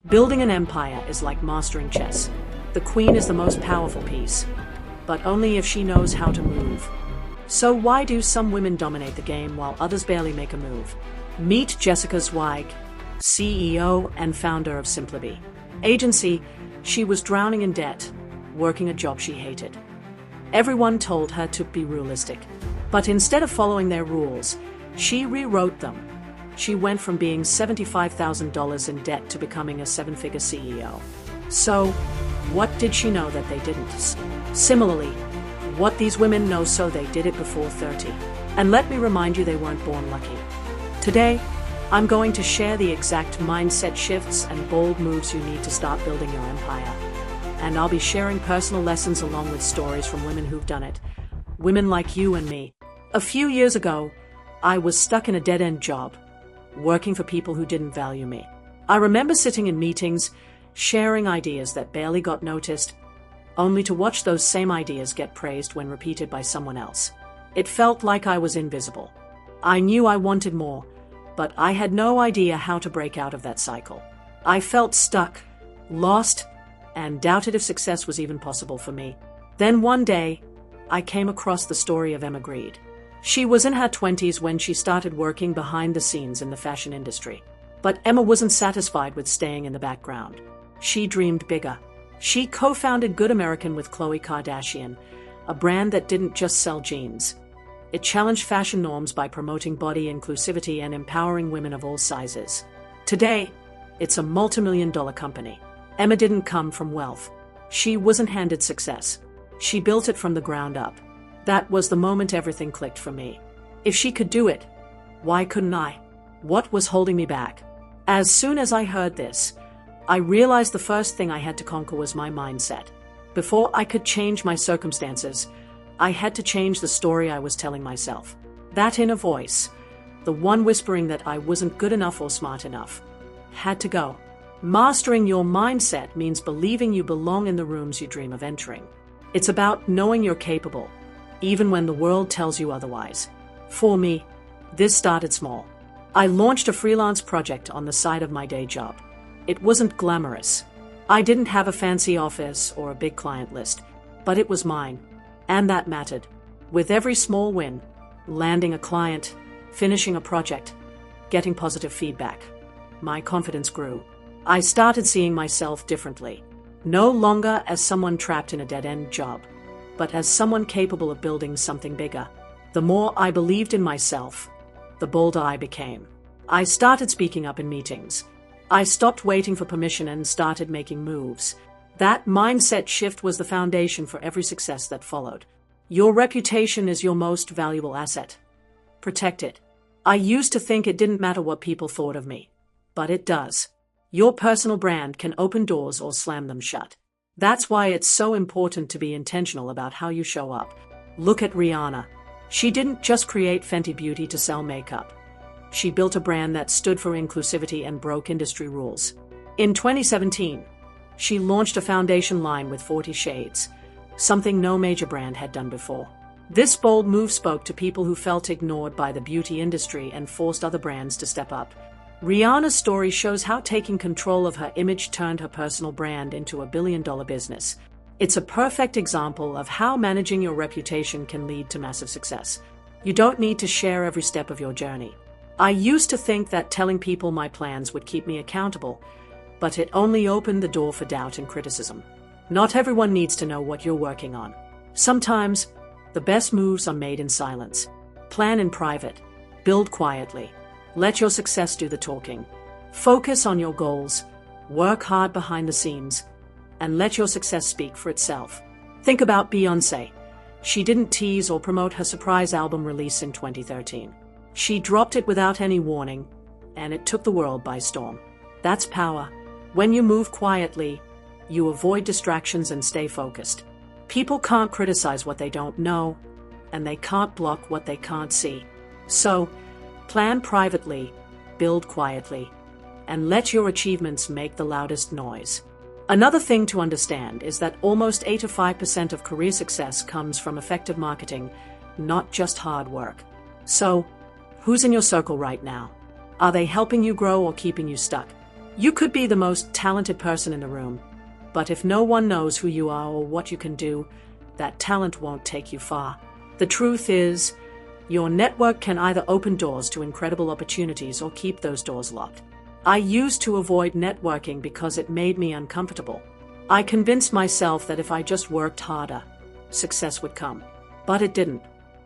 Building an empire is like mastering chess. The queen is the most powerful piece, but only if she knows how to move. So why do some women dominate the game while others barely make a move? Meet Jessica Zweig, CEO and founder of Simplibee Agency. She was drowning in debt, working a job she hated. Everyone told her to be realistic, but instead of following their rules, she rewrote them. She went from being $75,000 in debt to becoming a seven-figure CEO. So, what did she know that they didn't? Similarly, what these women know, so they did it before 30. And let me remind you, they weren't born lucky. Today, I'm going to share the exact mindset shifts and bold moves you need to start building your empire. And I'll be sharing personal lessons along with stories from women who've done it. Women like you and me. A few years ago, I was stuck in a dead-end job, working for people who didn't value me. I remember sitting in meetings, sharing ideas that barely got noticed, only to watch those same ideas get praised when repeated by someone else. It felt like I was invisible. I knew I wanted more, but I had no idea how to break out of that cycle. I felt stuck, lost, and doubted if success was even possible for me. Then one day, I came across the story of Emma Grede. She was in her 20s when she started working behind the scenes in the fashion industry. But Emma wasn't satisfied with staying in the background. She dreamed bigger. She co-founded Good American with Khloe Kardashian, a brand that didn't just sell jeans. It challenged fashion norms by promoting body inclusivity and empowering women of all sizes. Today, it's a multi-million-dollar company. Emma didn't come from wealth. She wasn't handed success. She built it from the ground up. That was the moment everything clicked for me. If she could do it, why couldn't I? What was holding me back? As soon as I heard this, I realized the first thing I had to conquer was my mindset. Before I could change my circumstances, I had to change the story I was telling myself. That inner voice, the one whispering that I wasn't good enough or smart enough, had to go. Mastering your mindset means believing you belong in the rooms you dream of entering. It's about knowing you're capable, even when the world tells you otherwise. For me, this started small. I launched a freelance project on the side of my day job. It wasn't glamorous. I didn't have a fancy office or a big client list, but it was mine, and that mattered. With every small win, landing a client, finishing a project, getting positive feedback, my confidence grew. I started seeing myself differently, no longer as someone trapped in a dead-end job, but as someone capable of building something bigger. The more I believed in myself, the bolder I became. I started speaking up in meetings. I stopped waiting for permission and started making moves. That mindset shift was the foundation for every success that followed. Your reputation is your most valuable asset. Protect it. I used to think it didn't matter what people thought of me, but it does. Your personal brand can open doors or slam them shut. That's why it's so important to be intentional about how you show up. Look at Rihanna. She didn't just create Fenty Beauty to sell makeup. She built a brand that stood for inclusivity and broke industry rules. In 2017, she launched a foundation line with 40 shades, something no major brand had done before. This bold move spoke to people who felt ignored by the beauty industry and forced other brands to step up. Rihanna's story shows how taking control of her image turned her personal brand into a billion-dollar business. It's a perfect example of how managing your reputation can lead to massive success. You don't need to share every step of your journey. I used to think that telling people my plans would keep me accountable, but it only opened the door for doubt and criticism. Not everyone needs to know what you're working on. Sometimes, the best moves are made in silence. Plan in private. Build quietly. Let your success do the talking. Focus on your goals, work hard behind the scenes, and let your success speak for itself. Think about Beyoncé. She didn't tease or promote her surprise album release in 2013. She dropped it without any warning, and it took the world by storm. That's power. When you move quietly, you avoid distractions and stay focused. People can't criticize what they don't know, and they can't block what they can't see. So, plan privately, build quietly, and let your achievements make the loudest noise. Another thing to understand is that almost 85% of career success comes from effective marketing, not just hard work. So, who's in your circle right now? Are they helping you grow or keeping you stuck? You could be the most talented person in the room, but if no one knows who you are or what you can do, that talent won't take you far. The truth is, your network can either open doors to incredible opportunities or keep those doors locked. I used to avoid networking because it made me uncomfortable. I convinced myself that if I just worked harder, success would come. But it didn't.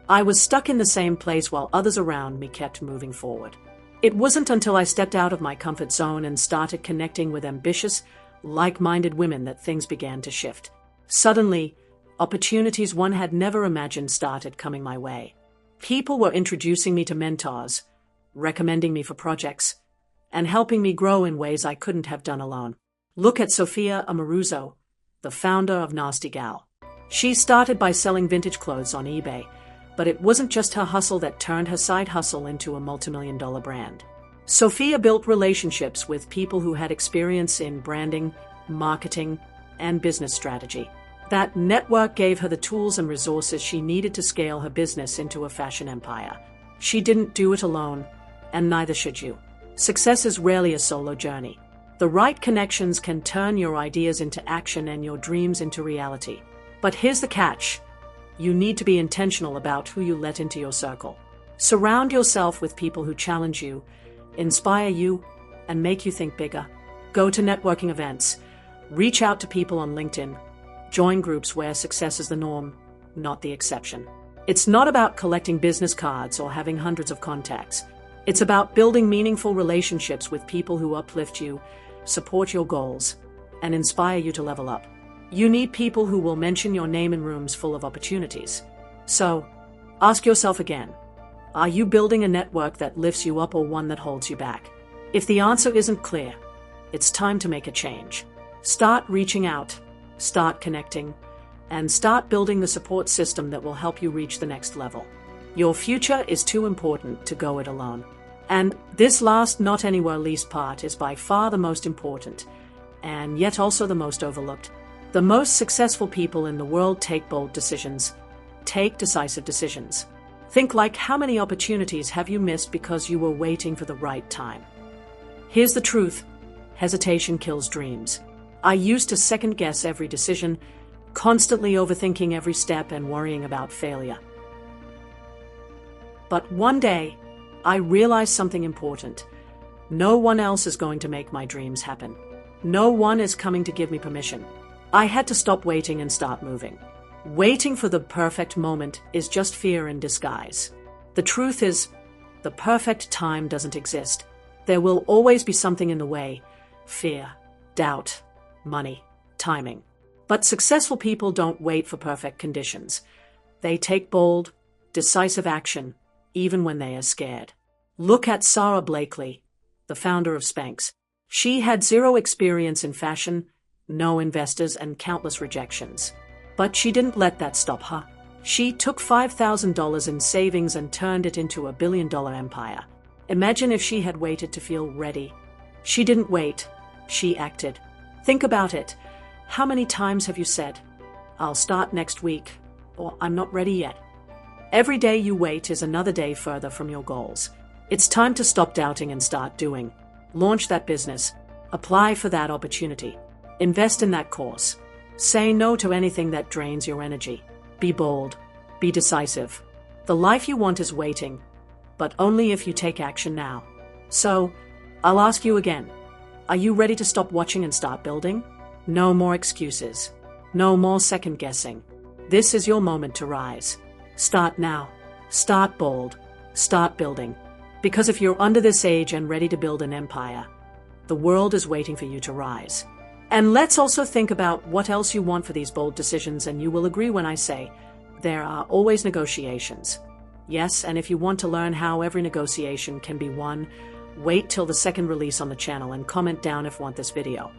I was stuck in the same place while others around me kept moving forward. It wasn't until I stepped out of my comfort zone and started connecting with ambitious, like-minded women that things began to shift. Suddenly, opportunities one had never imagined started coming my way. People were introducing me to mentors, recommending me for projects, and helping me grow in ways I couldn't have done alone. Look at Sophia Amoruso, the founder of Nasty Gal. She started by selling vintage clothes on eBay, but it wasn't just her hustle that turned her side hustle into a multimillion-dollar brand. Sophia built relationships with people who had experience in branding, marketing, and business strategy. That network gave her the tools and resources she needed to scale her business into a fashion empire. She didn't do it alone, and neither should you. Success is rarely a solo journey. The right connections can turn your ideas into action and your dreams into reality. But here's the catch. You need to be intentional about who you let into your circle. Surround yourself with people who challenge you, inspire you, and make you think bigger. Go to networking events. Reach out to people on LinkedIn. Join groups where success is the norm, not the exception. It's not about collecting business cards or having hundreds of contacts. It's about building meaningful relationships with people who uplift you, support your goals, and inspire you to level up. You need people who will mention your name in rooms full of opportunities. So, ask yourself again, are you building a network that lifts you up or one that holds you back? If the answer isn't clear, it's time to make a change. Start reaching out, start connecting, and start building the support system that will help you reach the next level. Your future is too important to go it alone. And this last, not anywhere least part is by far the most important, and yet also the most overlooked. The most successful people in the world take bold decisions, take decisive decisions. Think like, how many opportunities have you missed because you were waiting for the right time? Here's the truth. Hesitation kills dreams. I used to second guess every decision, constantly overthinking every step and worrying about failure. But one day, I realized something important. No one else is going to make my dreams happen. No one is coming to give me permission. I had to stop waiting and start moving. Waiting for the perfect moment is just fear in disguise. The truth is, the perfect time doesn't exist. There will always be something in the way: fear, doubt, money, timing. But successful people don't wait for perfect conditions. They take bold, decisive action, even when they are scared. Look at Sara Blakely, the founder of Spanx. She had zero experience in fashion, no investors, and countless rejections. But she didn't let that stop her. She took $5,000 in savings and turned it into $1 billion empire. Imagine if she had waited to feel ready. She didn't wait. She acted. Think about it. How many times have you said, "I'll start next week," or "I'm not ready yet"? Every day you wait is another day further from your goals. It's time to stop doubting and start doing. Launch that business. Apply for that opportunity. Invest in that course. Say no to anything that drains your energy. Be bold. Be decisive. The life you want is waiting, but only if you take action now. So, I'll ask you again. Are you ready to stop watching and start building? No more excuses. No more second guessing. This is your moment to rise. Start now. Start bold. Start building. Because if you're under this age and ready to build an empire, the world is waiting for you to rise. And let's also think about what else you want for these bold decisions, and you will agree when I say there are always negotiations. Yes, and if you want to learn how every negotiation can be won, wait till the second release on the channel and comment down if you want this video.